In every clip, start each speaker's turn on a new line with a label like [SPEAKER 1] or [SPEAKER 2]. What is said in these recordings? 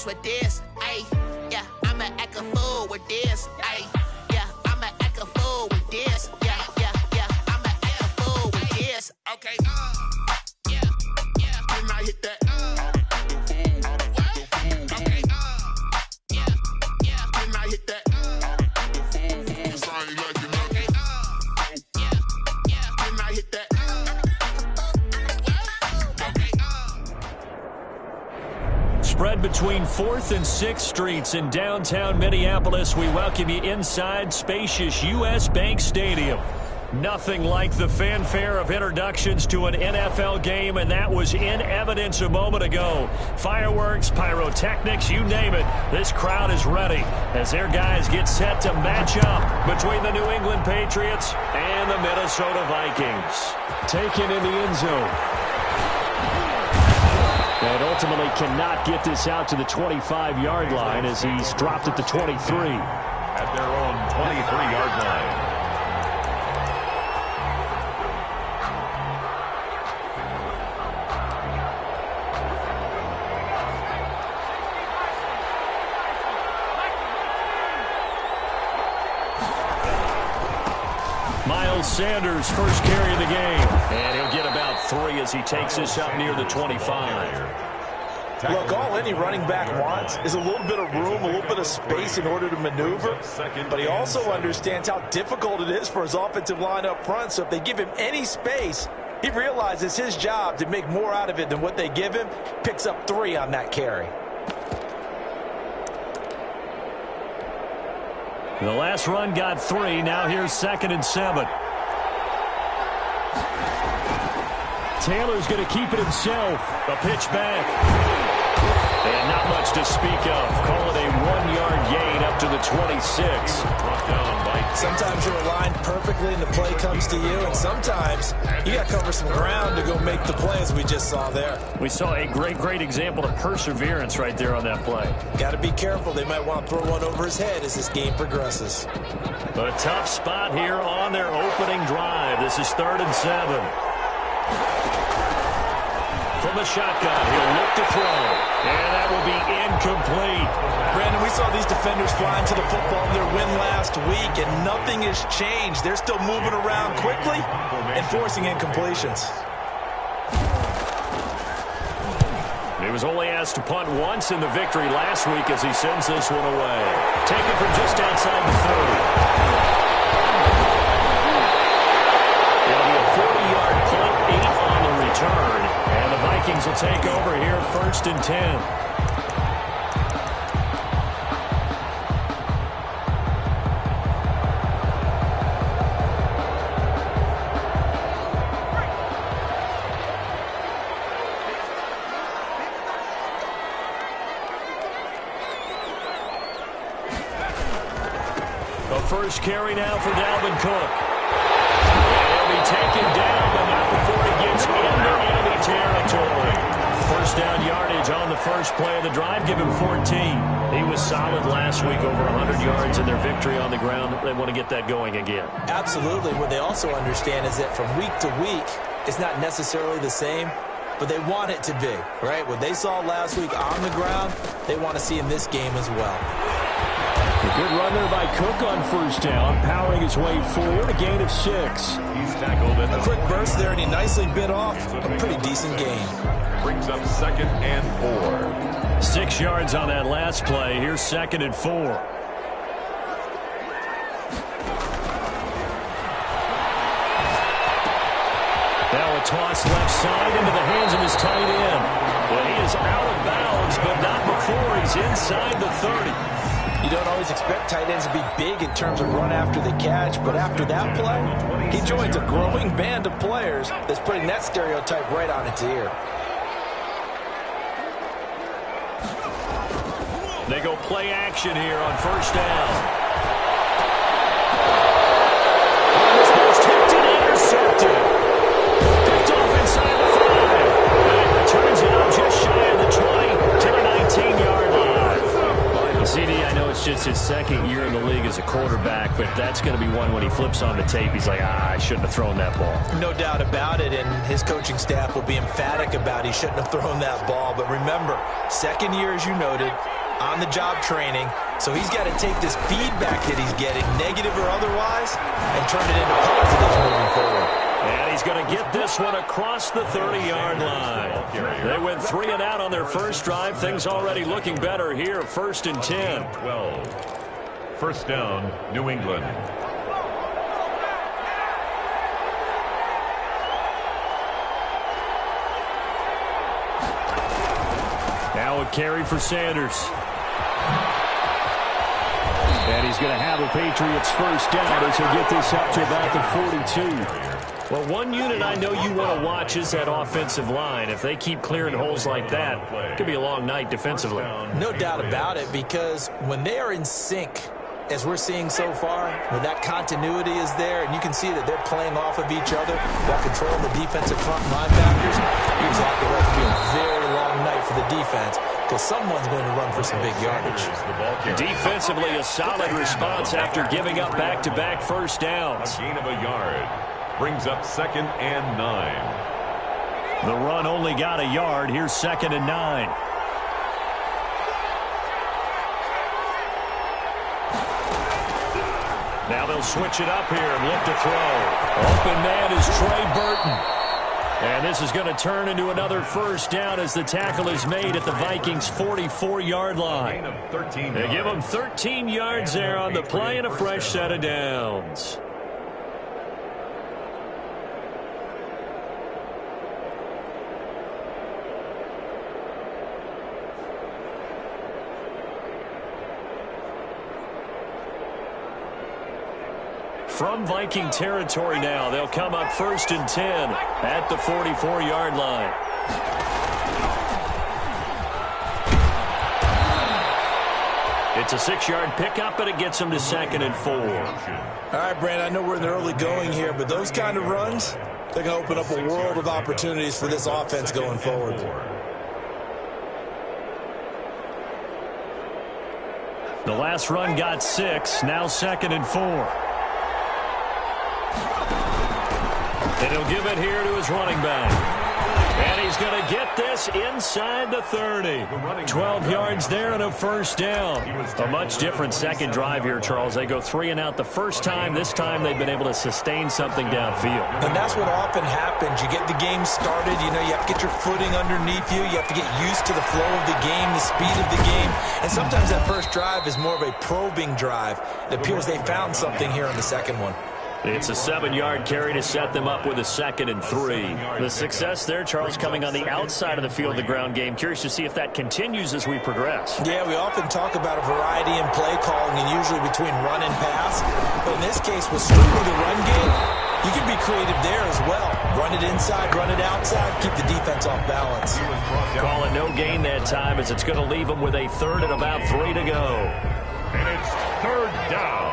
[SPEAKER 1] with this, ayy, yeah, I'ma act a fool with this, ayy, yeah, I'ma act a fool with this, yeah, I'ma act a fool with this, okay, yeah, when I hit that, okay, yeah, when I hit that, okay, yeah, when I hit that.
[SPEAKER 2] Spread between 4th and 6th Streets in downtown Minneapolis. We welcome you inside spacious U.S. Bank Stadium. Nothing like the fanfare of introductions to an NFL game, and that was in evidence a moment ago. Fireworks, pyrotechnics, you name it. This crowd is ready as their guys get set to match up between the New England Patriots and the Minnesota Vikings. Taken in the end zone. And ultimately cannot get this out to the 25-yard line as he's dropped at the 23.
[SPEAKER 3] At their own 23-yard line.
[SPEAKER 2] Miles Sanders, first carry of the game. And he'll get about 3 as he takes this up near the 25.
[SPEAKER 4] Look, all any running back wants is a little bit of room, a little bit of space in order to maneuver. But he also understands how difficult it is for his offensive line up front. So if they give him any space, he realizes his job to make more out of it than what they give him. Picks up 3 on that carry.
[SPEAKER 2] The last run got 3. Now here's 2nd and 7. Taylor's going to keep it himself. A pitch back. And not much to speak of. Call it a 1-yard gain up to the 26.
[SPEAKER 4] Sometimes you're aligned perfectly and the play comes to you, and sometimes you got to cover some ground to go make the play, as we just saw there.
[SPEAKER 2] We saw a great example of perseverance right there on that play.
[SPEAKER 4] Got to be careful. They might want to throw one over his head as this game progresses.
[SPEAKER 2] A tough spot here on their opening drive. This is 3rd and 7. From the shotgun, he'll look to throw. And that will be incomplete.
[SPEAKER 4] Brandon, we saw these defenders flying to the football in their win last week, and nothing has changed. They're still moving around quickly and forcing incompletions.
[SPEAKER 2] He was only asked to punt once in the victory last week as he sends this one away. Taken from just outside the 30. It'll be a 40-yard punt, 8 on the return. And the Vikings will take over here 1st and 10. The first carry now for Dalvin Cook. And he'll be taken down, but not before he gets into enemy territory. First down yardage on the first play of the drive. Give him 14. He was solid last week, over 100 yards in their victory on the ground. They want to get that going again.
[SPEAKER 4] Absolutely. What they also understand is that from week to week, it's not necessarily the same, but they want it to be, right? What they saw last week on the ground, they want to see in this game as well.
[SPEAKER 2] A good run there by Cook on first down, powering his way forward, a gain of 6.
[SPEAKER 3] He's tackled at
[SPEAKER 4] A quick burst there, and he nicely bit off a pretty decent gain.
[SPEAKER 3] Brings up 2nd and 4.
[SPEAKER 2] 6 yards on that last play. Here's 2nd and 4. Now a toss left side into the hands of his tight end. Well, he is out of bounds, but not before he's inside the 30.
[SPEAKER 4] You don't always expect tight ends to be big in terms of run after the catch, but after that play, he joins a growing band of players that's putting that stereotype right on its ear.
[SPEAKER 2] They go play action here on first down. This ball's tipped and intercepted. Picked off inside the 5. And returns it up just shy of the 20 to the 19-yard line. CD, I know it's just his second year in the league as a quarterback, but that's going to be one when he flips on the tape, he's like, I shouldn't have thrown that ball.
[SPEAKER 4] No doubt about it, and his coaching staff will be emphatic about he shouldn't have thrown that ball. But remember, second year, as you noted, on-the-job training, so he's got to take this feedback that he's getting, negative or otherwise, and turn it into positives moving forward.
[SPEAKER 2] And he's going to get this one across the 30-yard line. They went 3 and out on their first drive. Things already looking better here. 1st and 10.
[SPEAKER 3] 12. First down, New England.
[SPEAKER 2] Now a carry for Sanders. And he's going to have a Patriots first down as he'll get this up to about the 42. Well, one unit I know you want to watch is that offensive line. If they keep clearing holes like that, it could be a long night defensively.
[SPEAKER 4] No doubt about it, because when they are in sync, as we're seeing so far, when that continuity is there, and you can see that they're playing off of each other while controlling the defensive front linebackers, you're exactly right. It'll be a very long night for the defense, because someone's going to run for some big yardage.
[SPEAKER 2] Defensively, a solid response after giving up back-to-back first downs.
[SPEAKER 3] A gain of a yard. Brings up 2nd and 9.
[SPEAKER 2] The run only got a yard. Here's 2nd and 9. Now they'll switch it up here and look to throw. Open man is Trey Burton. And this is going to turn into another first down as the tackle is made at the Vikings' 44-yard line. They give them 13 yards there on the play and a fresh set of downs. From Viking territory now, they'll come up 1st and 10 at the 44-yard line. It's a 6-yard pickup, but it gets them to 2nd and 4.
[SPEAKER 4] All right, Brand, I know we're in the early going here, but those kind of runs, they're going to open up a world of opportunities for this offense going forward.
[SPEAKER 2] The last run got 6, now 2nd and 4. And he'll give it here to his running back. And he's going to get this inside the 30. 12 yards there and a first down. A much different second drive here, Charles. They go 3 and out the first time. This time they've been able to sustain something downfield.
[SPEAKER 4] And that's what often happens. You get the game started. You know, you have to get your footing underneath you. You have to get used to the flow of the game, the speed of the game. And sometimes that first drive is more of a probing drive. It appears they found something here in the second one.
[SPEAKER 2] It's a 7-yard carry to set them up with a 2nd and 3. The success there, Charles, coming on the outside of the field, the ground game. Curious to see if that continues as we progress.
[SPEAKER 4] Yeah, we often talk about a variety in play calling and usually between run and pass. But in this case, with strictly the run game, you can be creative there as well. Run it inside, run it outside, keep the defense off balance.
[SPEAKER 2] Call it no gain that time as it's going to leave them with a 3rd and about 3 to go.
[SPEAKER 3] And it's 3rd down.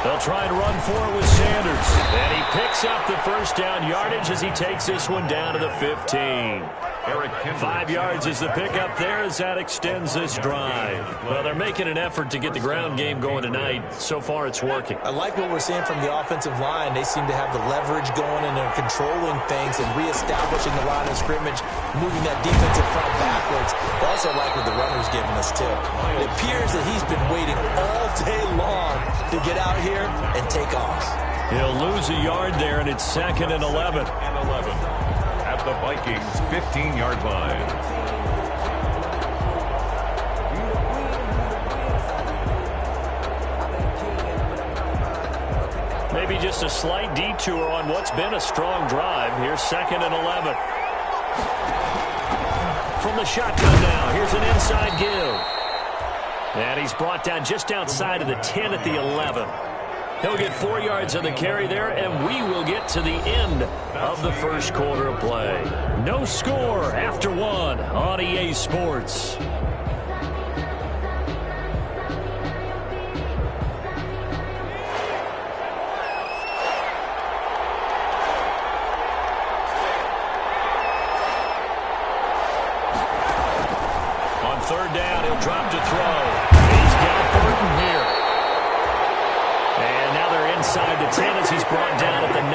[SPEAKER 2] They'll try and run for it with Sanders. And he picks up the first down yardage as he takes this one down to the 15. 5 yards is the pickup there as that extends this drive. Well, they're making an effort to get the ground game going tonight. So far, it's working.
[SPEAKER 4] I like what we're seeing from the offensive line. They seem to have the leverage going and they're controlling things and reestablishing the line of scrimmage, moving that defensive front backwards. I also like what the runner's giving us, too. It appears that he's been waiting all day long to get out here and take off.
[SPEAKER 2] He'll lose a yard there, and it's 2nd and 11.
[SPEAKER 3] At the Vikings' 15-yard line.
[SPEAKER 2] Maybe just a slight detour on what's been a strong drive. Here's 2nd and 11. From the shotgun now, here's an inside give. And he's brought down just outside of the 10 at the 11. He'll get 4 yards on the carry there, and we will get to the end of the first quarter of play. No score after 1 on EA Sports. He'll drop to throw. He's got Burton here. And now they're inside the 10 as he's brought down at the 9.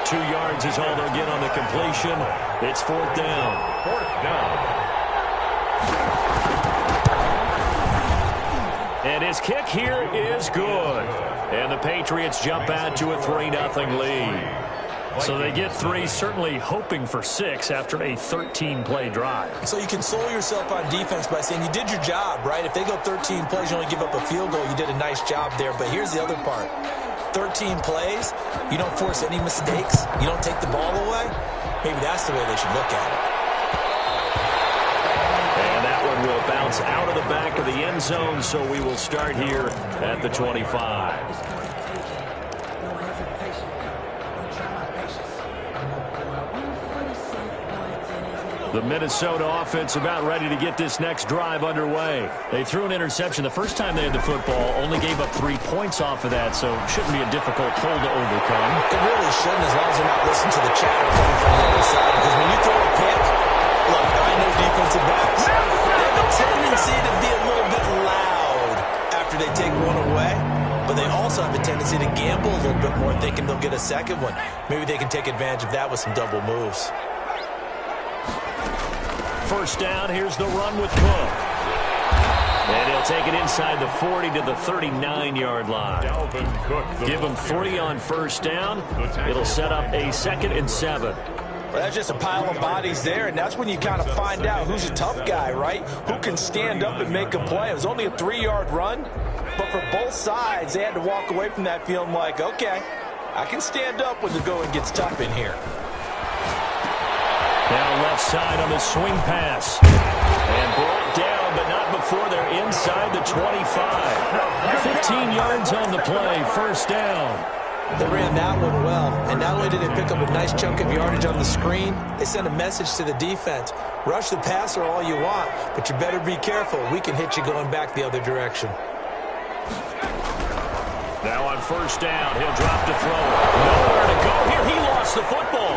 [SPEAKER 2] 2 yards is all they'll get on the completion. It's 4th down.
[SPEAKER 3] 4th down.
[SPEAKER 2] And his kick here is good. And the Patriots jump out to a 3-0 lead. So they get 3, certainly hoping for 6 after a 13-play drive.
[SPEAKER 4] So you console yourself on defense by saying you did your job, right? If they go 13 plays, you only give up a field goal, you did a nice job there. But here's the other part. 13 plays, you don't force any mistakes, you don't take the ball away. Maybe that's the way they should look at it.
[SPEAKER 2] And that one will bounce out of the back of the end zone, so we will start here at the 25. The Minnesota offense about ready to get this next drive underway. They threw an interception the first time they had the football, only gave up 3 points off of that, so shouldn't be a difficult hole to overcome.
[SPEAKER 4] It really shouldn't, as long as they're not listening to the chatter coming from the other side, because when you throw a pick, look, I know defensive backs, they have a tendency to be a little bit loud after they take one away, but they also have a tendency to gamble a little bit more, thinking they'll get a second one. Maybe they can take advantage of that with some double moves.
[SPEAKER 2] First down, here's the run with Cook. And he'll take it inside the 40 to the 39-yard line. Give him 3 on first down. It'll set up a 2nd and 7.
[SPEAKER 4] Well, that's just a pile of bodies there, and that's when you kind of find out who's a tough guy, right? Who can stand up and make a play. It was only a 3-yard run, but for both sides, they had to walk away from that feeling like, okay, I can stand up when the going gets tough in here.
[SPEAKER 2] Now left side on the swing pass. And brought down, but not before they're inside the 25. 15 yards on the play, first down.
[SPEAKER 4] They ran that one well, and not only did they pick up a nice chunk of yardage on the screen, they sent a message to the defense. Rush the passer all you want, but you better be careful. We can hit you going back the other direction.
[SPEAKER 2] Now on first down, he'll drop to throw. Nowhere to go here. He lost the football.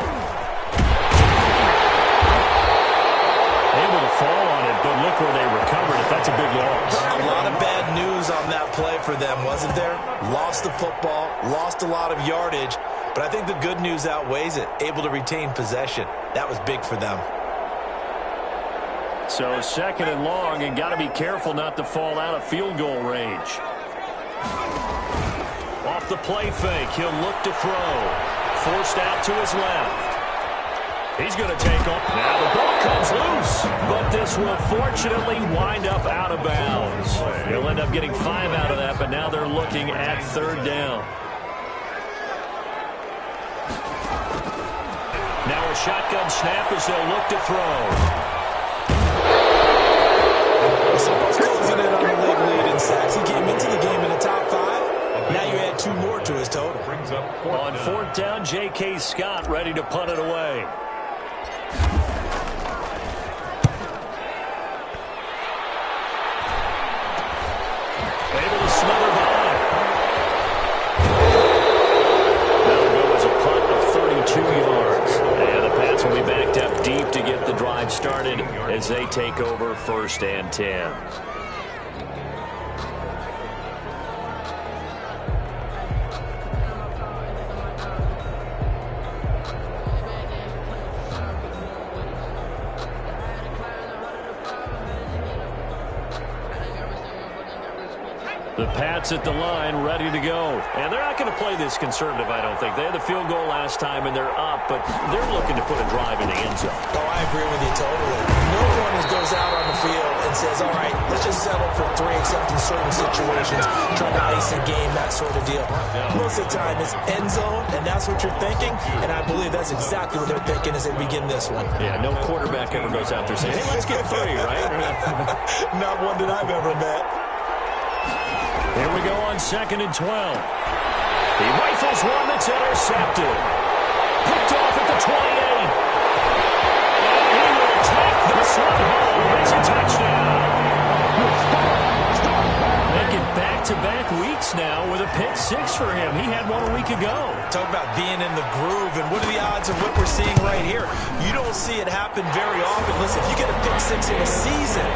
[SPEAKER 2] Able to fall on it, but look where they recovered it. That's a big loss.
[SPEAKER 4] A lot of bad news on that play for them, wasn't there? Lost the football, lost a lot of yardage, but I think the good news outweighs it. Able to retain possession. That was big for them.
[SPEAKER 2] So 2nd and long, and got to be careful not to fall out of field goal range. Off the play fake, he'll look to throw. Forced out to his left. He's going to take off. Now the ball comes loose, but this will fortunately wind up out of bounds. He'll end up getting 5 out of that, but now they're looking at 3rd down. Now a shotgun snap as they'll look to throw.
[SPEAKER 4] Closing in on the league lead in sacks. He came into the game in the top 5. Now you add 2 more to his total.
[SPEAKER 2] On 4th down, J.K. Scott ready to punt it away. Able to smother by. That'll go as a punt of 32 yards. And the Pats will be backed up deep to get the drive started as they take over 1st and 10. The Pats at the line, ready to go. And they're not going to play this conservative, I don't think. They had the field goal last time, and they're up, but they're looking to put a drive in the end zone.
[SPEAKER 4] Oh, I agree with you totally. No one goes out on the field and says, all right, let's just settle for 3, except in certain situations, trying to ice a game, that sort of deal. Most of the time, it's end zone, and that's what you're thinking, and I believe that's exactly what they're thinking as they begin this one.
[SPEAKER 2] Yeah, no quarterback ever goes out there saying, hey, let's get 3, right?
[SPEAKER 4] Not one that I've ever met.
[SPEAKER 2] Here we go on 2nd and 12. He rifles one that's intercepted. Picked off at the 28. And he will take this one home. It's a touchdown. Making back-to-back weeks now with a pick 6 for him. He had one a week ago.
[SPEAKER 4] Talk about being in the groove, and what are the odds of what we're seeing right here? You don't see it happen very often. Listen, if you get a pick 6 in a season,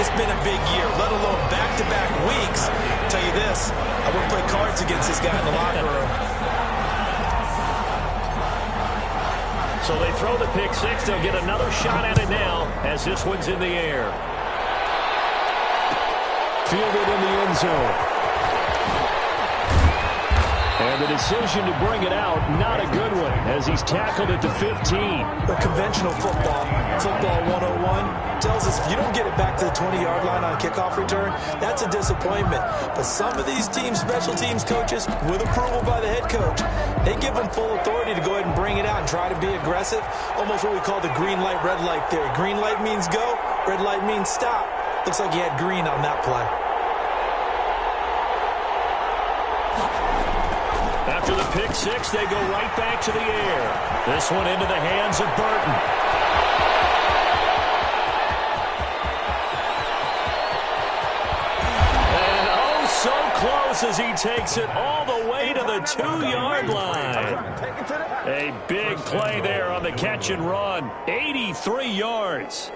[SPEAKER 4] It's been a big year, let alone back-to-back weeks. I'll tell you this, I wouldn't play cards against this guy in the locker room.
[SPEAKER 2] So they throw the pick six. They'll get another shot at it now as this one's in the air. Fielded in the end zone. And the decision to bring it out, not a good one, as he's tackled it to 15.
[SPEAKER 4] The conventional football 101, tells us if you don't get it back to the 20-yard line on a kickoff return, that's a disappointment. But some of these teams, special teams coaches, with approval by the head coach, they give them full authority to go ahead and bring it out and try to be aggressive. Almost what we call the green light, red light theory. Green light means go, red light means stop. Looks like he had green on that play.
[SPEAKER 2] After the pick six, they go right back to the air. This one into the hands of Burton. And oh, so close as he takes it all the way to the 2-yard line. A big play there on the catch and run. 83 yards.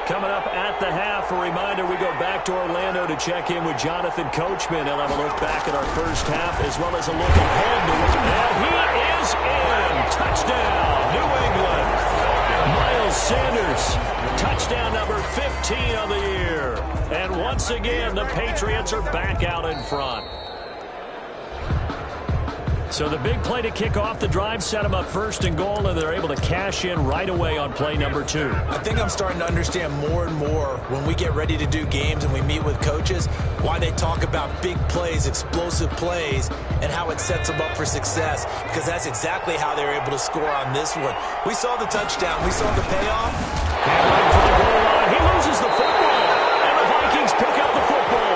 [SPEAKER 2] Coming up at the half, a reminder, we go back to Orlando to check in with Jonathan Coachman. He'll have a look back at our first half as well as a look ahead to it. And he is in. Touchdown, New England. Miles Sanders, touchdown number 15 on the year. And once again, the Patriots are back out in front. So the big play to kick off the drive set them up first and goal, and they're able to cash in right away on play number 2.
[SPEAKER 4] I think I'm starting to understand more and more when we get ready to do games and we meet with coaches why they talk about big plays, explosive plays, and how it sets them up for success, because that's exactly how they're able to score on this one. We saw the touchdown. We saw the payoff.
[SPEAKER 2] And right for the goal line. He loses the football, and the Vikings pick up the football.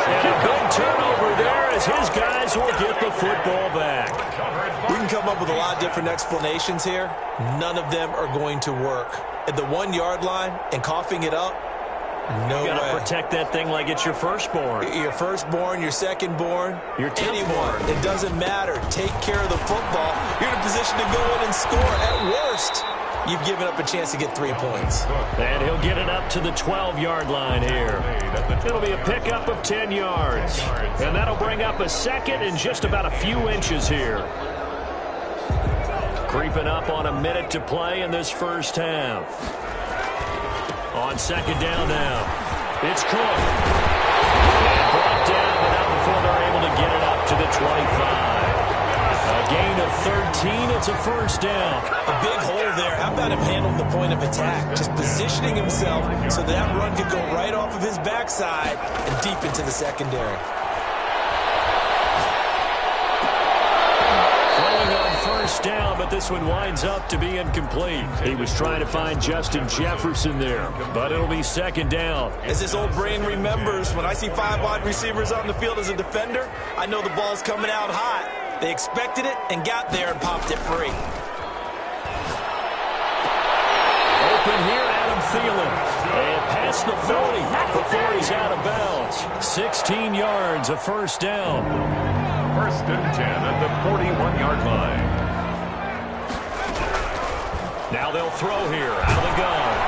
[SPEAKER 2] And a big turnover there as his guys will get the football back.
[SPEAKER 4] We can come up with a lot of different explanations here. None of them are going to work. At the 1-yard line and coughing it up, no way.
[SPEAKER 2] You got to protect that thing like it's your firstborn.
[SPEAKER 4] Your firstborn, your secondborn,
[SPEAKER 2] your
[SPEAKER 4] anyone. It doesn't matter. Take care of the football. You're in a position to go in and score. At worst, you've given up a chance to get 3 points.
[SPEAKER 2] And he'll get it up to the 12-yard line here. It'll be a pickup of 10 yards. And that'll bring up a second and just about a few inches here. Creeping up on a minute to play in this first half. On second down now, it's Cook. And brought down, but not before they're able to get it up to the 25. A gain of 13, it's a first down.
[SPEAKER 4] A big hole there. How about him handling the point of attack? Just positioning himself so that run could go right off of his backside and deep into the secondary.
[SPEAKER 2] Throwing on first down, but this one winds up to be incomplete. He was trying to find Justin Jefferson there, but it'll be second down.
[SPEAKER 4] As his old brain remembers, when I see 5 wide receivers on the field as a defender, I know the ball's coming out hot. They expected it and got there and popped it free.
[SPEAKER 2] Open here, Adam Thielen. And past the 40 before he's out of bounds. 16 yards, a first down.
[SPEAKER 3] First and 10 at the 41-yard line.
[SPEAKER 2] Now they'll throw here, out of the gun.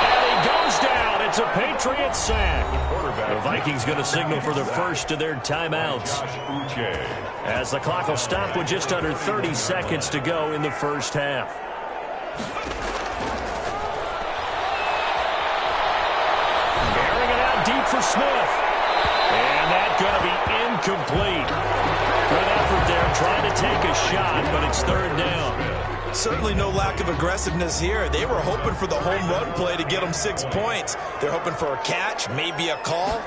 [SPEAKER 2] And he goes down. It's a Patriot sack. The Vikings going to signal for the first of their timeouts, as the clock will stop with just under 30 seconds to go in the first half. Airing it out deep for Smith. And that's going to be incomplete. Good effort there trying to take a shot, but it's third down.
[SPEAKER 4] Certainly no lack of aggressiveness here. They were hoping for the home run play to get them 6 points. They're hoping for a catch, maybe a call,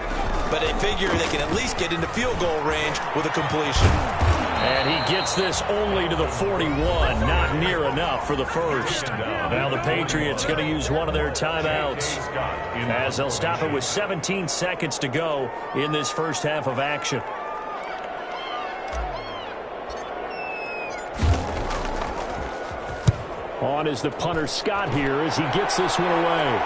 [SPEAKER 4] but they figure they can at least get into field goal range with a completion.
[SPEAKER 2] And he gets this only to the 41, not near enough for the first. Now the Patriots going to use one of their timeouts as they'll stop it with 17 seconds to go in this first half of action. On is the punter Scott here as he gets this one away.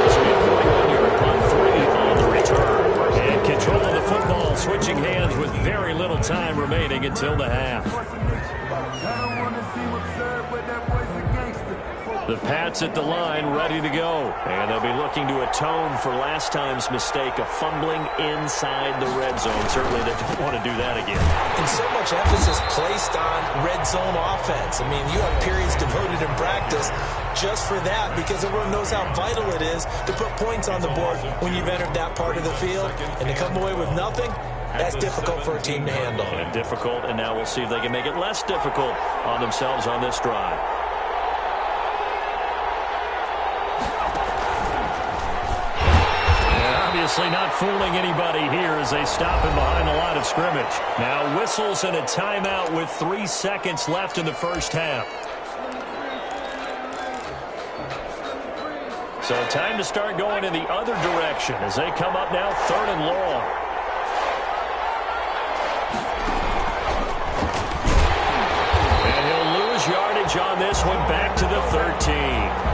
[SPEAKER 2] This will be a 41-yard punt, 3 on the return. And control of the football switching hands with very little time remaining until the half. The Pats at the line ready to go. And they'll be looking to atone for last time's mistake of fumbling inside the red zone. Certainly they don't want to do that again.
[SPEAKER 4] And so much emphasis placed on red zone offense. I mean, you have periods devoted in practice just for that because everyone knows how vital it is to put points on the board when you've entered that part of the field. And to come away with nothing, that's difficult for a team to handle.
[SPEAKER 2] And difficult, and now we'll see if they can make it less difficult on themselves on this drive. Obviously not fooling anybody here as they stop him behind the line of scrimmage. Now whistles and a timeout with 3 seconds left in the first half. So time to start going in the other direction as they come up now 3rd and long. And he'll lose yardage on this one back to the 13.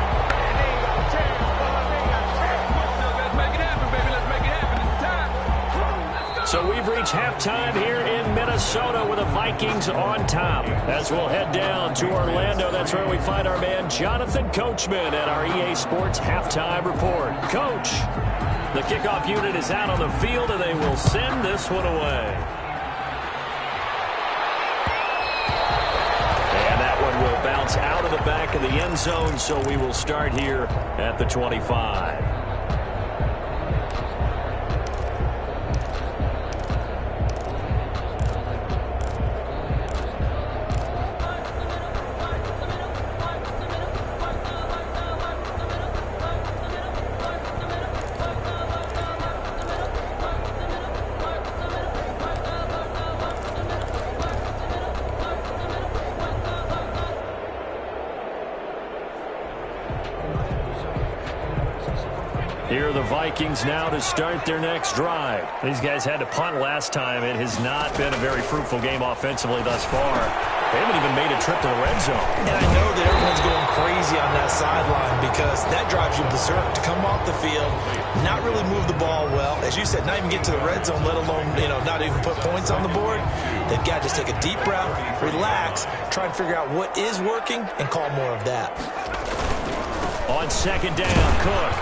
[SPEAKER 2] So we've reached halftime here in Minnesota with the Vikings on top. As we'll head down to Orlando, that's where we find our man Jonathan Coachman at our EA Sports Halftime Report. Coach, the kickoff unit is out on the field, and they will send this one away. And that one will bounce out of the back of the end zone, so we will start here at the 25. Here are the Vikings now to start their next drive. These guys had to punt last time. It has not been a very fruitful game offensively thus far. They haven't even made a trip to the red zone.
[SPEAKER 4] And I know that everyone's going crazy on that sideline because that drives you berserk to come off the field, not really move the ball well. As you said, not even get to the red zone, let alone, not even put points on the board. They've got to just take a deep breath, relax, try and figure out what is working, and call more of that.
[SPEAKER 2] On second down, Cook.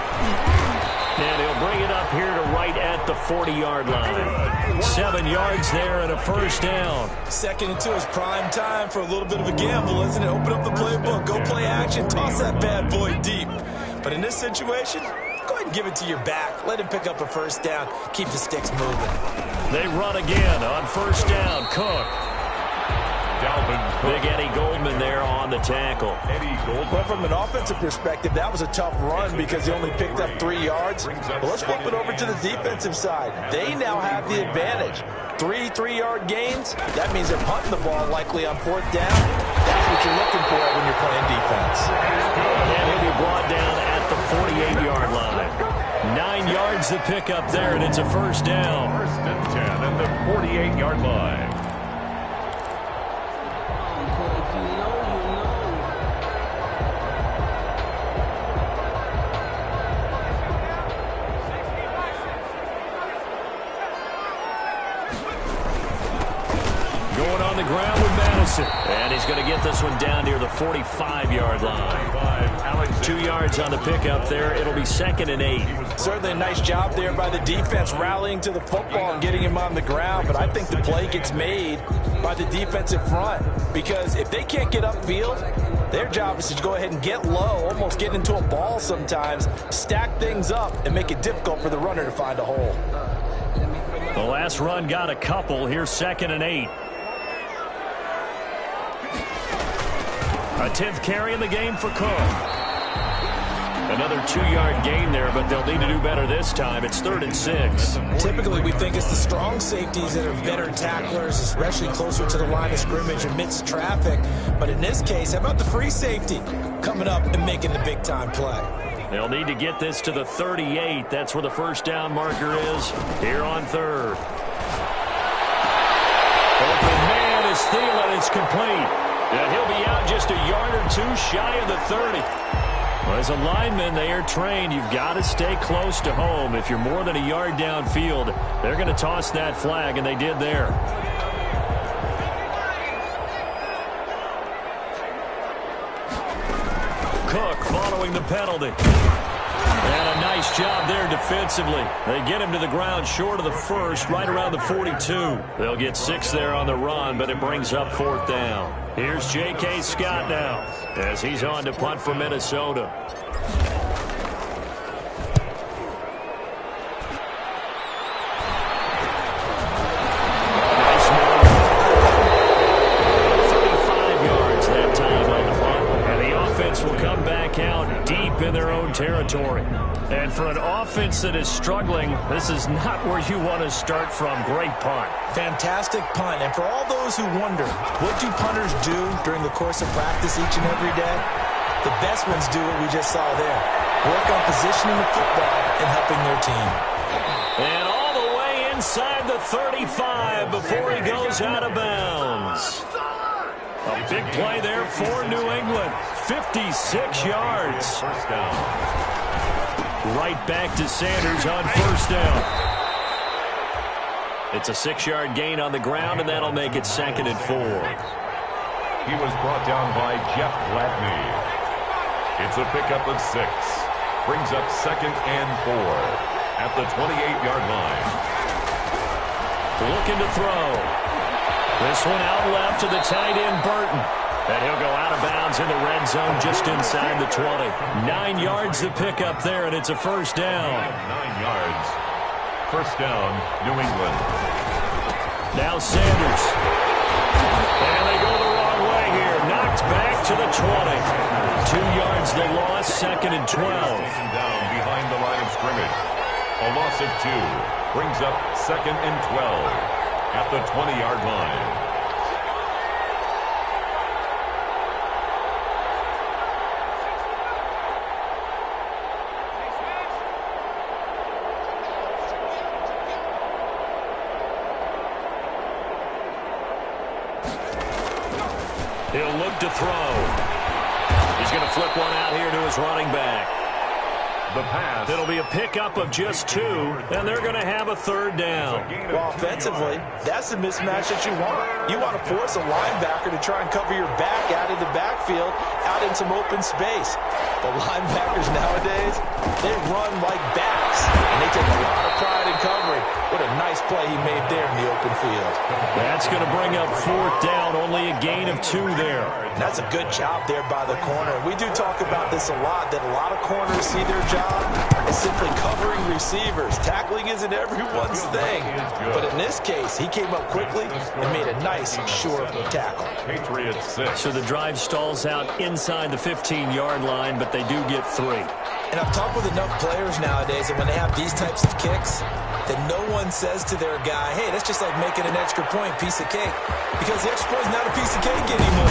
[SPEAKER 2] And he'll bring it up here to right at the 40-yard line. 7 yards there and a first down.
[SPEAKER 4] Second and 2 is prime time for a little bit of a gamble, isn't it? Open up the playbook, go play action, toss that bad boy deep. But in this situation, go ahead and give it to your back. Let him pick up a first down. Keep the sticks moving.
[SPEAKER 2] They run again on first down. Cook. Big Eddie Goldman there on the tackle.
[SPEAKER 4] Well, from an offensive perspective, that was a tough run because he only picked up 3 yards. But let's flip it over to the defensive side. They now have the advantage. 3 3-yard gains. That means they're punting the ball likely on 4th down. That's what you're looking for when you're playing defense.
[SPEAKER 2] And he'll be brought down at the 48-yard line. 9 yards to pick up there, and it's a first down.
[SPEAKER 3] First and 10 at the 48-yard line.
[SPEAKER 2] Going on the ground with Madison. And he's going to get this one down near the 45-yard line. 2 yards on the pickup there. It'll be 2nd and 8.
[SPEAKER 4] Certainly a nice job there by the defense rallying to the football and getting him on the ground. But I think the play gets made by the defensive front. Because if they can't get upfield, their job is to go ahead and get low, almost get into a ball sometimes, stack things up, and make it difficult for the runner to find a hole.
[SPEAKER 2] The last run got a couple. Here's 2nd and 8. A 10th carry in the game for Cook. Another 2-yard gain there, but they'll need to do better this time. It's 3rd and 6.
[SPEAKER 4] Typically, we think it's the strong safeties that are better tacklers, especially closer to the line of scrimmage amidst traffic. But in this case, how about the free safety coming up and making the big-time play?
[SPEAKER 2] They'll need to get this to the 38. That's where the first down marker is here on 3rd. Open man is Thielen. It's complete. And he'll be out just a yard or two shy of the 30. Well, as a lineman, they are trained. You've got to stay close to home. If you're more than a yard downfield, they're going to toss that flag, and they did there. Cook following the penalty. And a nice job there defensively. They get him to the ground short of the first, right around the 42. They'll get 6 there on the run, but it brings up 4th down. Here's J.K. Scott now as he's on to punt for Minnesota. Nice move. 35 yards that time on the punt. And the offense will come back out deep in their own territory. And for an offense that is struggling, this is not where you want to start from. Great punt.
[SPEAKER 4] Fantastic punt. And for all those who wonder, what do punters do during the course of practice each and every day? The best ones do what we just saw there. Work on positioning the football and helping their team.
[SPEAKER 2] And all the way inside the 35 before he goes out of bounds. A big play there for New England. 56 yards.
[SPEAKER 3] First down.
[SPEAKER 2] Right back to Sanders on first down. It's a 6-yard gain on the ground, and that'll make it 2nd and 4.
[SPEAKER 3] He was brought down by Jeff Gladney. It's a pickup of 6. Brings up 2nd and 4 at the 28-yard line.
[SPEAKER 2] Looking to throw. This one out left to the tight end, Burton. And he'll go out of bounds in the red zone just inside the 20. 9 yards to pick up there, and it's a first down.
[SPEAKER 3] 9 yards. First down, New England.
[SPEAKER 2] Now Sanders. And they go the wrong way here. Knocked back to the 20. 2 yards the loss, 2nd and 12.
[SPEAKER 3] Down behind the line of scrimmage. A loss of 2. Brings up 2nd and 12 at the 20-yard line.
[SPEAKER 2] He'll look to throw. He's going to flip one out here to his running back.
[SPEAKER 3] The pass.
[SPEAKER 2] It'll be a pickup of just 2, and they're going to have a 3rd down.
[SPEAKER 4] Well, offensively, that's the mismatch that you want. You want to force a linebacker to try and cover your back out of the backfield, out in some open space. The linebackers nowadays, they run like backs, and they take a lot of pride in covering. What a nice play he made there in the open field.
[SPEAKER 2] That's going to bring up 4th down, only a gain of 2 there.
[SPEAKER 4] And that's a good job there by the corner. We do talk about this a lot, that a lot of corners see their job as simply covering receivers. Tackling isn't everyone's thing. But in this case, he came up quickly and made a nice, short tackle.
[SPEAKER 3] Patriots 6.
[SPEAKER 2] So the drive stalls out inside the 15-yard line, but they do get 3.
[SPEAKER 4] And I've talked with enough players nowadays that when they have these types of kicks, that no one says to their guy, hey, that's just like making an extra point, piece of cake. Because the extra point is not a piece of cake anymore.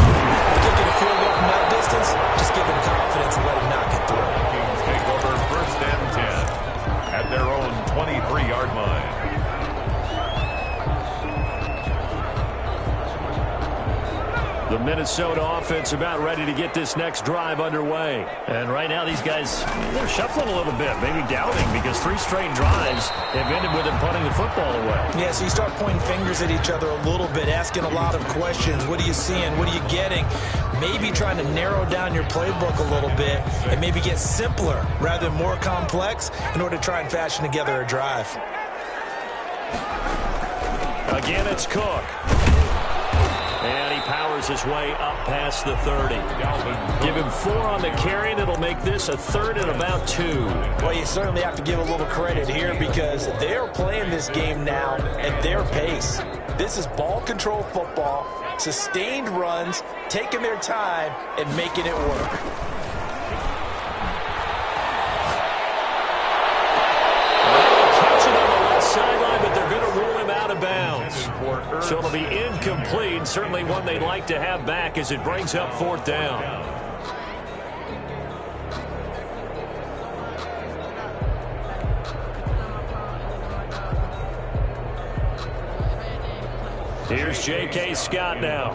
[SPEAKER 4] Kicking a field goal from that distance, just give him confidence and let him knock it through.
[SPEAKER 3] Kings take over 1st and 10 at their own 23-yard line.
[SPEAKER 2] The Minnesota offense about ready to get this next drive underway. And right now these guys, they're shuffling a little bit, maybe doubting, because 3 straight drives have ended with them punting the football away.
[SPEAKER 4] Yeah, so you start pointing fingers at each other a little bit, asking a lot of questions. What are you seeing? What are you getting? Maybe trying to narrow down your playbook a little bit and maybe get simpler rather than more complex in order to try and fashion together a drive.
[SPEAKER 2] Again, it's Cook. And he powers his way up past the 30. Give him 4 on the carry, and it'll make this a 3rd and about 2.
[SPEAKER 4] Well, you certainly have to give a little credit here because they're playing this game now at their pace. This is ball control football, sustained runs, taking their time, and making it work.
[SPEAKER 2] Catch it on the left sideline, but they're going to rule him out of bounds. So it'll be incomplete, certainly one they'd like to have back as it brings up 4th down. Here's J.K. Scott now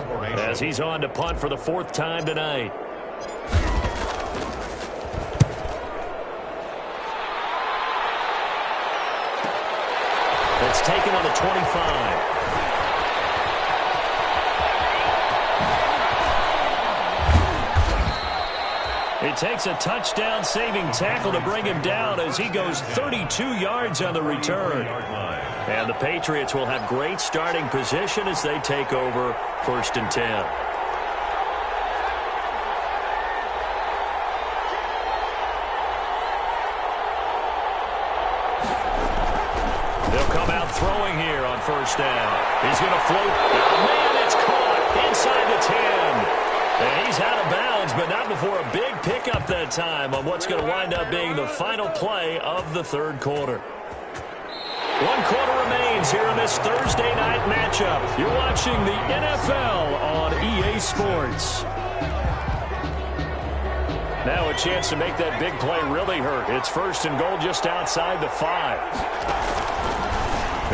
[SPEAKER 2] as he's on to punt for the 4th time tonight. It's taken on the 25. It takes a touchdown-saving tackle to bring him down as he goes 32 yards on the return. And the Patriots will have great starting position as they take over 1st and 10. They'll come out throwing here on 1st down. He's going to float. Oh, man, it's caught inside the 10. And he's out of bounds, but not before a big pickup that time on what's going to wind up being the final play of the 3rd quarter. 1 quarter remains here in this Thursday night matchup. You're watching the NFL on EA Sports. Now a chance to make that big play really hurt. It's 1st and goal just outside the 5.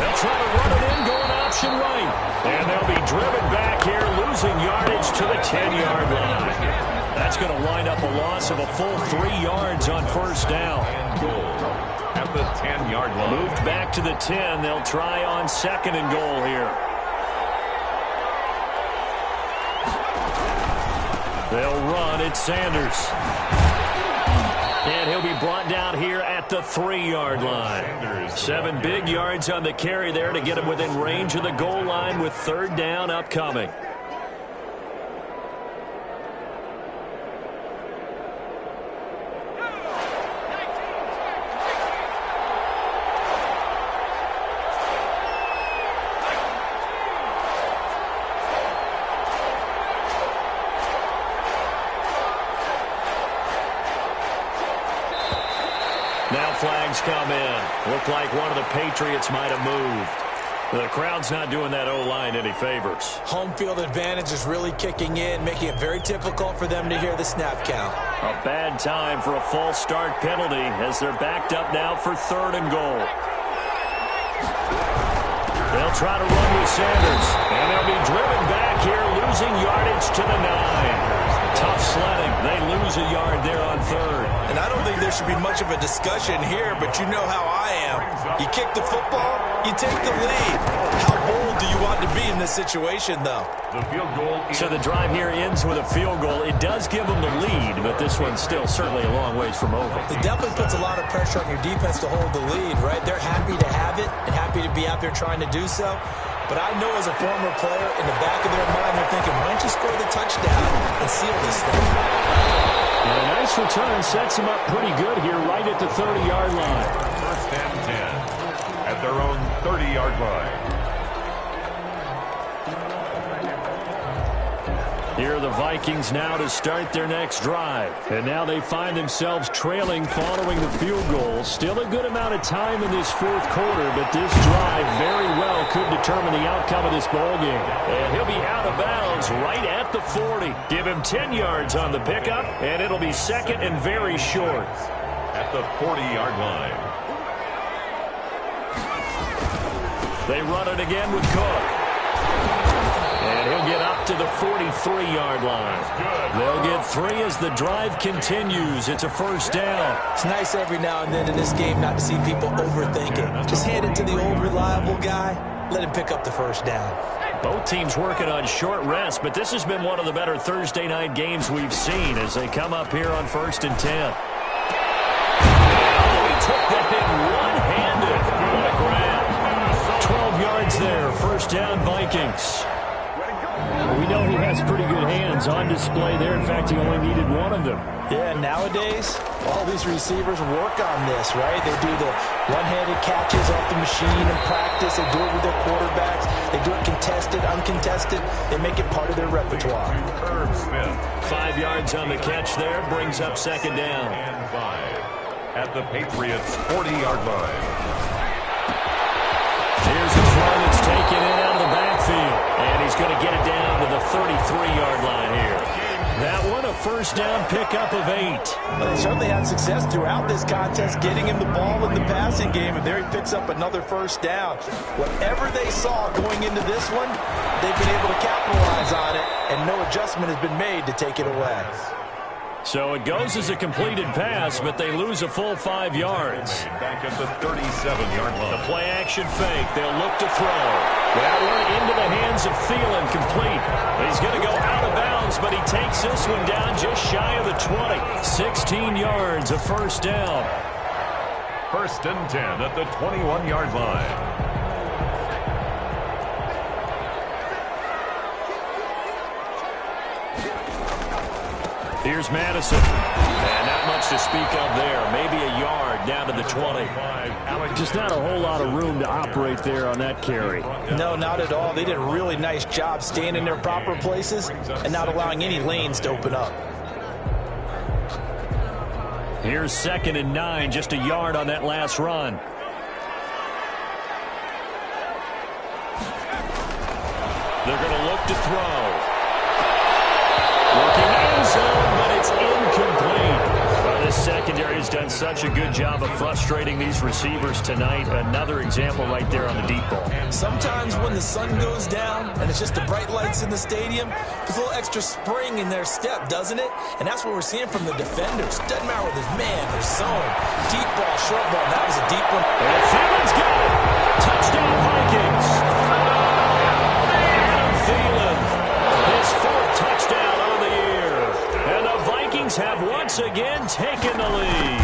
[SPEAKER 2] They'll try to run it in, going option right. And they'll be driven back here, losing yardage to the 10-yard line. That's going to wind up a loss of a full 3 yards on 1st down.
[SPEAKER 3] At the 10-yard line.
[SPEAKER 2] Moved back to the 10. They'll try on 2nd and goal here. They'll run. It's Sanders. And he'll be brought down here at the 3-yard line. 7 big yards on the carry there to get him within range of the goal line with 3rd down upcoming. Now flags come in. Look like one of the Patriots might have moved. The crowd's not doing that O-line any favors.
[SPEAKER 4] Home field advantage is really kicking in, making it very difficult for them to hear the snap count.
[SPEAKER 2] A bad time for a false start penalty as they're backed up now for 3rd and goal. They'll try to run with Sanders, and they'll be driven back here, losing yardage to the 9. Tough sledding. They lose a yard there on 3rd.
[SPEAKER 4] And I don't think there should be much of a discussion here, but you know how I am. You kick the football, you take the lead. How bold do you want to be in this situation, though?
[SPEAKER 3] The field goal.
[SPEAKER 2] So the drive here ends with a field goal. It does give them the lead, but this one's still certainly a long ways from over.
[SPEAKER 4] It definitely puts a lot of pressure on your defense to hold the lead, right? They're happy to have it and happy to be out there trying to do so. But I know as a former player, in the back of their mind, they're thinking, why don't you score the touchdown and seal this thing?
[SPEAKER 2] And a nice return sets them up pretty good here right at the 30-yard line.
[SPEAKER 3] 1st and 10 at their own 30-yard line.
[SPEAKER 2] Here are the Vikings now to start their next drive. And now they find themselves trailing following the field goal. Still a good amount of time in this 4th quarter, but this drive very well could determine the outcome of this ballgame. And he'll be out of bounds right at the 40. Give him 10 yards on the pickup, and it'll be 2nd and very short.
[SPEAKER 3] At the 40-yard line.
[SPEAKER 2] They run it again with Cook. And he'll get up to the 43-yard line. They'll get 3 as the drive continues. It's a 1st down.
[SPEAKER 4] It's nice every now and then in this game not to see people overthink it. Just hand it to the old reliable guy. Let him pick up the 1st down.
[SPEAKER 2] Both teams working on short rest, but this has been one of the better Thursday night games we've seen as they come up here on 1st and 10. Oh, he took that in one-handed. What a grab. 12 yards there. 1st down, Vikings. We know hands on display there. In fact, he only needed one of them.
[SPEAKER 4] Yeah, nowadays, all these receivers work on this, right? They do the one-handed catches off the machine in practice. They do it with their quarterbacks. They do it contested, uncontested. They make it part of their repertoire.
[SPEAKER 2] 5 yards on the catch there. Brings up second down.
[SPEAKER 3] And 5 at the Patriots' 40-yard line.
[SPEAKER 2] Here's a throw that's taken in out of the backfield. And he's going to get it down to the 33-yard line here. That one, a first down pickup of 8.
[SPEAKER 4] Well, they certainly had success throughout this contest getting him the ball in the passing game, and there he picks up another first down. Whatever they saw going into this one, they've been able to capitalize on it, and no adjustment has been made to take it away.
[SPEAKER 2] So it goes as a completed pass, but they lose a full 5 yards.
[SPEAKER 3] Back at the 37-yard line.
[SPEAKER 2] The play-action fake. They'll look to throw. That one into the hands of Thielen, complete. He's going to go out of bounds, but he takes this one down just shy of the 20. 16 yards, a first down.
[SPEAKER 3] 1st and 10 at the 21-yard line.
[SPEAKER 2] Here's Madison. And not much to speak of there. Maybe a yard down to the 20. Just not a whole lot of room to operate there on that carry.
[SPEAKER 4] No, not at all. They did a really nice job staying in their proper places and not allowing any lanes to open up.
[SPEAKER 2] Here's 2nd and 9, just a yard on that last run. They're going to look to throw. Looking end zone, but it's incomplete. Well, this secondary has done such a good job of frustrating these receivers tonight. Another example right there on the deep ball.
[SPEAKER 4] Sometimes when the sun goes down and it's just the bright lights in the stadium, there's a little extra spring in their step, doesn't it? And that's what we're seeing from the defenders. Doesn't matter whether it's man or zone. Deep ball, short ball. That was a deep one.
[SPEAKER 2] And Thielen's got it. Touchdown Vikings. Adam Thielen, his 4th touchdown on the year. And the Vikings have once again taken the lead.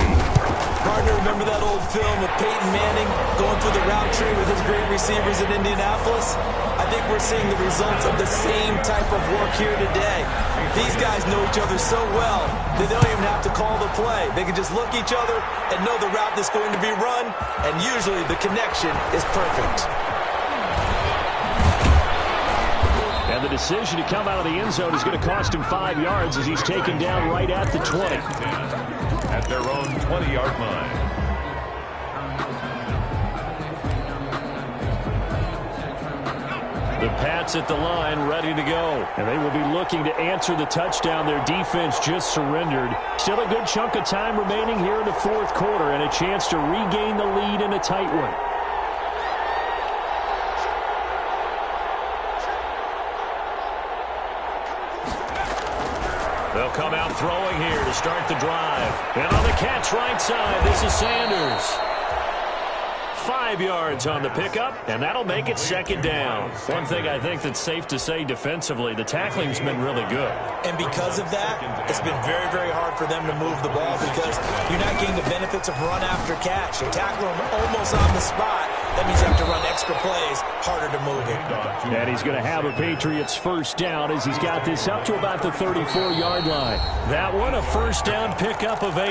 [SPEAKER 4] Partner, remember that old film of Peyton Manning going through the route tree with his great receivers in Indianapolis? I think we're seeing the results of the same type of work here today. These guys know each other so well that they don't even have to call the play. They can just look each other and know the route that's going to be run, and usually the connection is perfect.
[SPEAKER 2] And the decision to come out of the end zone is going to cost him 5 yards as he's taken down right at the 20.
[SPEAKER 3] At their own 20-yard line.
[SPEAKER 2] The Pats at the line ready to go. And they will be looking to answer the touchdown their defense just surrendered. Still a good chunk of time remaining here in the 4th quarter and a chance to regain the lead in a tight one. They'll come out throwing here to start the drive. And on the catch right side, this is Sanders. 5 yards on the pickup, and that'll make it 2nd down. One thing I think that's safe to say defensively, the tackling's been really good.
[SPEAKER 4] And because of that, it's been very, very hard for them to move the ball because you're not getting the benefits of run after catch. You tackle them almost on the spot. That means you have to run extra plays, harder to move it.
[SPEAKER 2] And he's going to have a Patriots first down as he's got this up to about the 34-yard line. That one, a first down pickup of 8.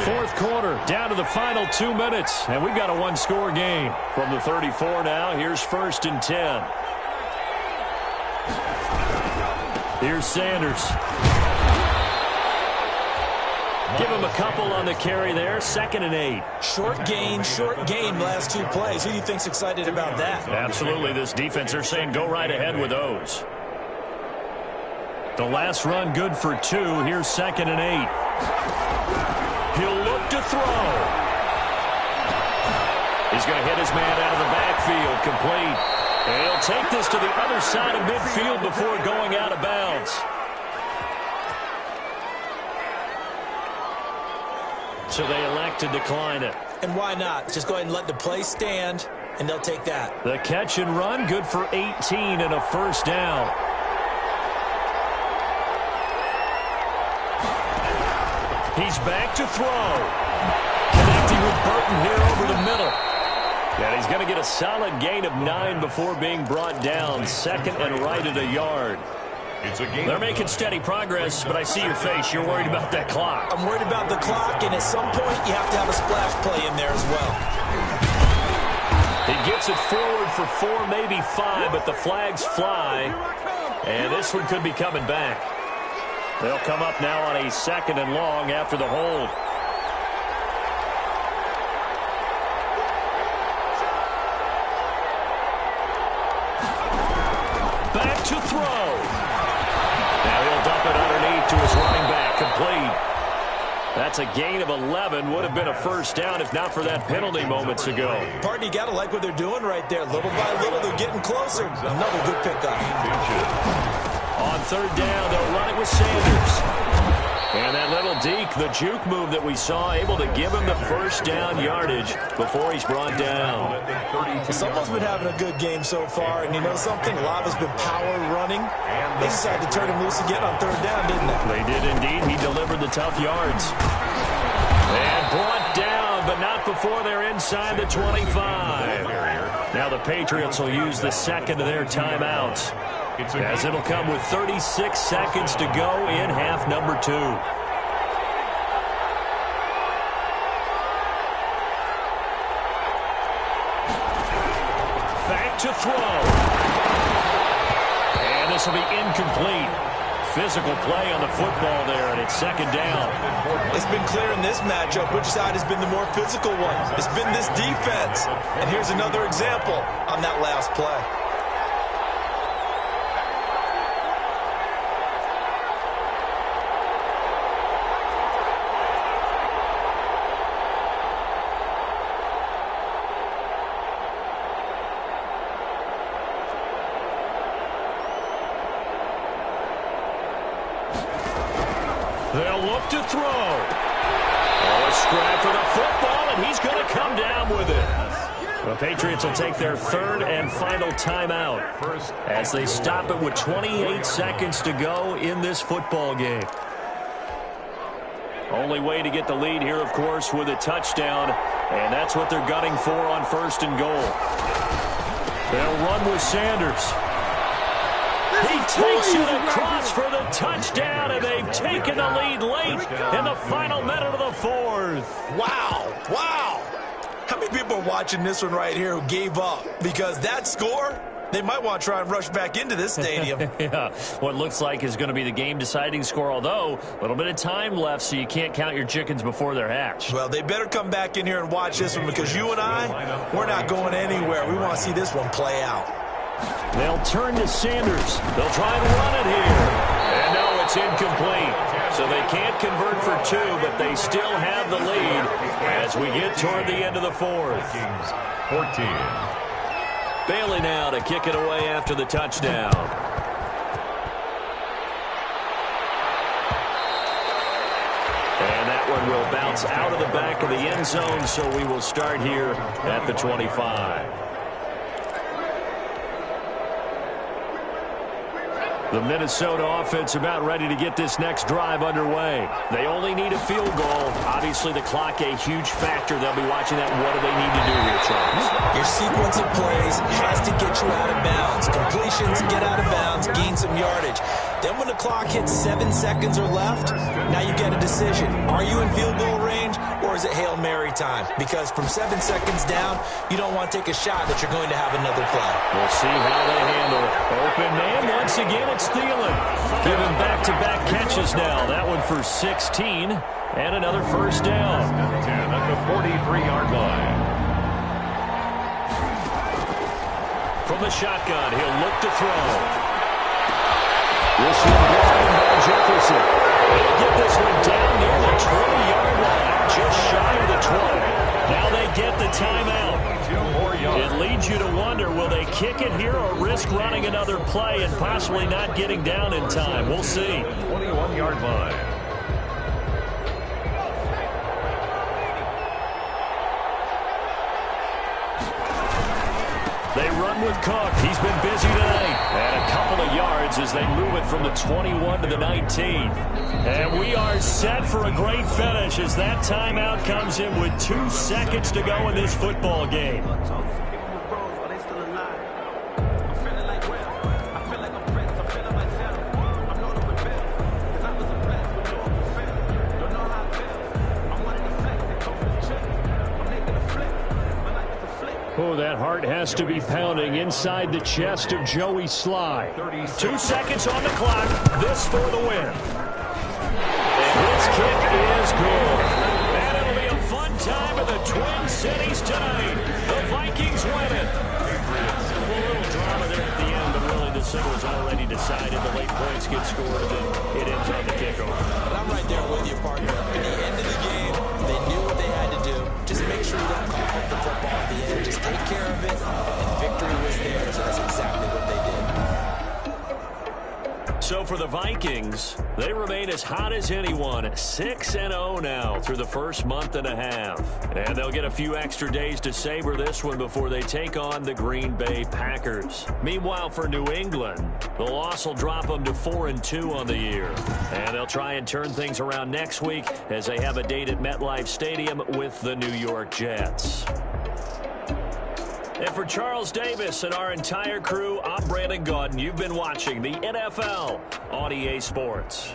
[SPEAKER 2] 4th quarter, down to the final 2 minutes, and we've got a one-score game. From the 34 now, here's 1st and 10. Here's Sanders. Give him a couple on the carry there. 2nd and 8.
[SPEAKER 4] Short game, last 2 plays. Who do you think's excited about that?
[SPEAKER 2] Absolutely. This defense, they're saying go right ahead with those. The last run good for 2. Here's 2nd and 8. He'll look to throw. He's going to hit his man out of the backfield. Complete. And he'll take this to the other side of midfield before going out of bounds. So they elect to decline it.
[SPEAKER 4] And why not? Just go ahead and let the play stand, and they'll take that.
[SPEAKER 2] The catch and run, good for 18 and a first down. He's back to throw. Connecting with Burton here over the middle. And he's going to get a solid gain of 9 before being brought down. 2nd and right at a yard. They're making steady progress, but I see your face. You're worried about that clock.
[SPEAKER 4] I'm worried about the clock, and at some point you have to have a splash play in there as well.
[SPEAKER 2] He gets it forward for 4, maybe 5, but the flags fly, and this one could be coming back. They'll come up now on a 2nd and long after the hold. Back to throw. Now he'll dump it underneath to his running back, complete. That's a gain of 11. Would have been a first down if not for that penalty moments ago.
[SPEAKER 4] Partner, you got to like what they're doing right there. Little by little, they're getting closer. Another good pickup.
[SPEAKER 2] On 3rd down, they'll run it with Sanders. And that little deke, the juke move that we saw, able to give him the first down yardage before he's brought down.
[SPEAKER 4] Someone's been having a good game so far, and you know something? A lot has been power running. They decided to turn him loose again on 3rd down, didn't they?
[SPEAKER 2] They did indeed. He delivered the tough yards. And brought down, but not before they're inside the 25. Now the Patriots will use the second of their timeouts, as it'll come with 36 seconds to go in half number 2. Back to throw. And this will be incomplete. Physical play on the football there, and it's 2nd down.
[SPEAKER 4] It's been clear in this matchup which side has been the more physical one. It's been this defense. And here's another example on that last play.
[SPEAKER 2] They'll look to throw. Oh, a scrap for the football, and he's going to come down with it. The Patriots will take their 3rd and final timeout as they stop it with 28 seconds to go in this football game. Only way to get the lead here, of course, with a touchdown, and that's what they're gunning for on 1st and goal. They'll run with Sanders. He takes it across for the touchdown, and they've taken the lead late in the final minute of the 4th.
[SPEAKER 4] Wow. Wow. How many people are watching this one right here who gave up? Because that score, they might want to try and rush back into this stadium.
[SPEAKER 2] Yeah, what looks like is going to be the game-deciding score, although a little bit of time left, so you can't count your chickens before they're hatched.
[SPEAKER 4] Well, they better come back in here and watch this one, because you and I, we're not going anywhere. We want to see this one play out.
[SPEAKER 2] They'll turn to Sanders. They'll try and run it here. And no, it's incomplete. So they can't convert for 2, but they still have the lead as we get toward the end of the 4th.
[SPEAKER 3] 14.
[SPEAKER 2] Bailey now to kick it away after the touchdown. And that one will bounce out of the back of the end zone, so we will start here at the 25. The Minnesota offense about ready to get this next drive underway. They only need a field goal. Obviously, the clock a huge factor. They'll be watching that. What do they need to do here, Charles?
[SPEAKER 4] Your sequence of plays has to get you out of bounds. Completions, get out of bounds, gain some yardage. Then when the clock hits 7 seconds or left, now you get a decision. Are you in field goal range, or is it Hail Mary time? Because from 7 seconds down, you don't want to take a shot that you're going to have another play.
[SPEAKER 2] We'll see how they handle it. Open man once again. It's Thielen. Giving back-to-back catches now. That one for 16 and another first down.
[SPEAKER 3] 10 at the 43-yard line.
[SPEAKER 2] From the shotgun, he'll look to throw. This one blocked by Jefferson. He'll get this one down near the 20-yard line, just shy of the 20. Now they get the timeout. It leads you to wonder, will they kick it here or risk running another play and possibly not getting down in time? We'll see.
[SPEAKER 3] 21-yard line.
[SPEAKER 2] They run with Cook. He's been busy tonight. And a couple of yards as they move it from the 21 to the 19. And we are set for a great finish as that timeout comes in with 2 seconds to go in this football game. Oh, that heart has to be pounding inside the chest of Joey Sly. 2 seconds on the clock. This for the win. And his kick is good. And it'll be a fun time in the Twin Cities tonight. The Vikings win it. A little drama there at the end, but really the single was already decided. The late points get scored, and it ends on the kickoff.
[SPEAKER 5] And I'm right there with you, partner. At the end of the game, they knew what they had to do. Just make sure you don't cough up the football at the end. Just take care of it, and victory was there. So that's exactly what they did.
[SPEAKER 2] So for the Vikings, they remain as hot as anyone, 6-0 now through the first month and a half. And they'll get a few extra days to savor this one before they take on the Green Bay Packers. Meanwhile, for New England, the loss will drop them to 4-2 on the year. And they'll try and turn things around next week as they have a date at MetLife Stadium with the New York Jets. And for Charles Davis and our entire crew, I'm Brandon Gaudin. You've been watching the NFL on EA Sports.